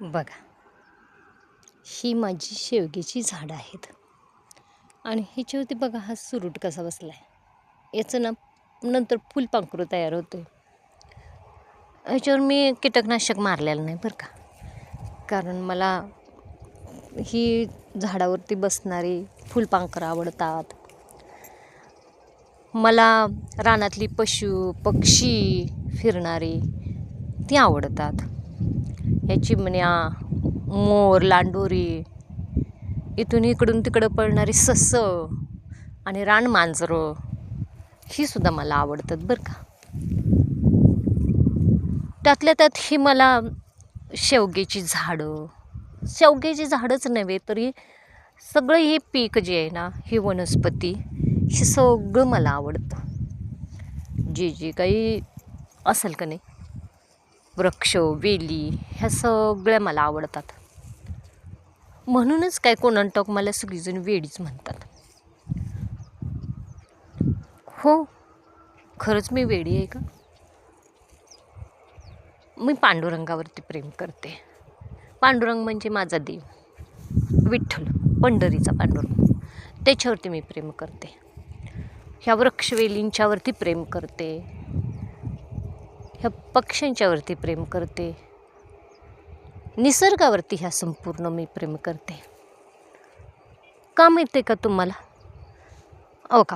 बघा, ही माझी शेवग्याची झाडं आहेत आणि ह्याच्यावरती बघा हा सुरूट कसा बसला आहे. याचं ना नंतर फुलपाखरू तयार होतं. ह्याच्यावर मी कीटकनाशक मारलेलं नाही बरं का, कारण मला ही झाडावरती बसणारी फुलपाखरं आवडतात. मला रानातली पशु पक्षी फिरणारी ती आवडतात. ह्या चिमण्या, मोर, लांडोरी, इथून इकडून तिकडं पळणारी ससं आणि रानमांजरं ही सुद्धा मला आवडतात बरं का. त्यातल्या त्यात ही मला शेवग्याची झाडंच नव्हे तरी सगळं हे पीक जे आहे ना, ही वनस्पती, हे सगळं मला आवडतं. जे काही असेल का नाही, वृक्ष, वेली, ह्या सगळ्या मला आवडतात. म्हणूनच काय कोणाला ठाऊक मला सगळीजण वेडीच म्हणतात. हो, खरंच मी वेडी आहे का? मी पांडुरंगावरती प्रेम करते. पांडुरंग म्हणजे माझा देव, विठ्ठल, पंढरीचा पांडुरंग. त्याच्यावरती मी प्रेम करते. ह्या वृक्षवेलींच्यावरती प्रेम करते. ह्या पक्ष्यांच्यावरती प्रेम करते. निसर्गावरती ह्या संपूर्ण मी प्रेम करते. का माहिती आहे का तुम्हाला? का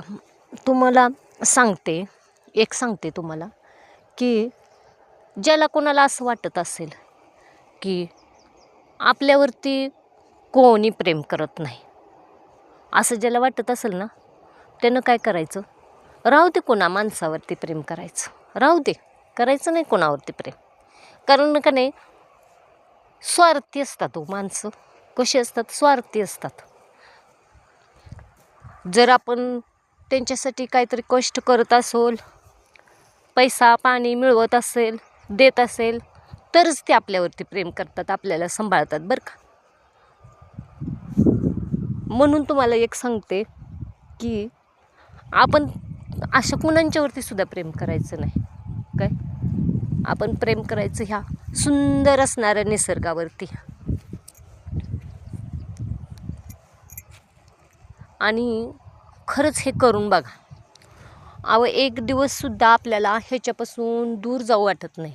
तुम्हाला सांगते तुम्हाला की ज्याला कोणाला असं वाटत असेल की आपल्यावरती कोणी प्रेम करत नाही, असं ज्याला वाटत असेल ना, त्यानं काय करायचं? राहू दे कोणा माणसावरती प्रेम करायचं, राहू दे, करायचं नाही कोणावरती प्रेम. कारण का नाही, स्वार्थी असतात माणसं. कशी असतात? स्वार्थी असतात. जर आपण त्यांच्यासाठी काहीतरी कष्ट करत असोल, पैसा पाणी मिळवत असेल, देत असेल, तरच ते आपल्यावरती प्रेम करतात, आपल्याला सांभाळतात बरं का. म्हणून तुम्हाला एक सांगते की आपण अशा कुणांच्यावरती सुद्धा प्रेम करायचं नाही. काय आपण प्रेम करायचं ह्या सुंदर असणाऱ्या निसर्गावरती. आणि खरंच हे करून बघा. एक दिवससुद्धा आपल्याला ह्याच्यापासून दूर जाऊ वाटत नाही.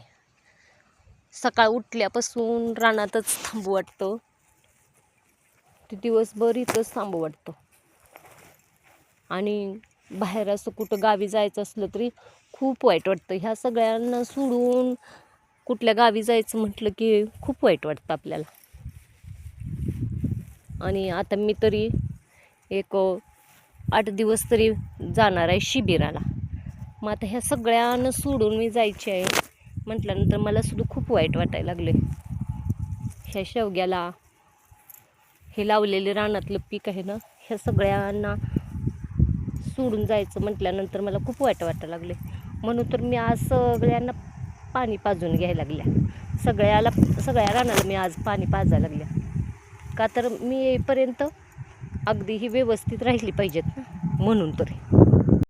सकाळ उठल्यापासून रानातच थांबू वाटतं, ते दिवसभर इथंच थांबू वाटतं. आणि बाहेर असं कुठं गावी जायचं असलं तरी खूप वाईट वाटतं. ह्या सगळ्यांना सोडून कुठल्या गावी जायचं म्हटलं की खूप वाईट वाटतं आपल्याला. आणि आता मी तरी एक 8 दिवस तरी जाणार आहे शिबिराला. मग आता ह्या सगळ्यांना सोडून मी जायचे आहे म्हटल्यानंतर मला सुद्धा खूप वाईट वाटायला लागले. ह्या शेवग्याला, हे लावलेले रानातलं पीक आहे ना, ह्या सगळ्यांना सोडून जायचं म्हटल्यानंतर मला खूप वाईट वाटायला लागले. म्हणून तर मी आज सगळ्यांना पाणी पाजून घ्यायला लागल्या. सगळ्या रानाला मी आज पाणी पाजायला लागल्या. का तर मी येईपर्यंत अगदी ही व्यवस्थित राहिली पाहिजेत ना, म्हणून तरी.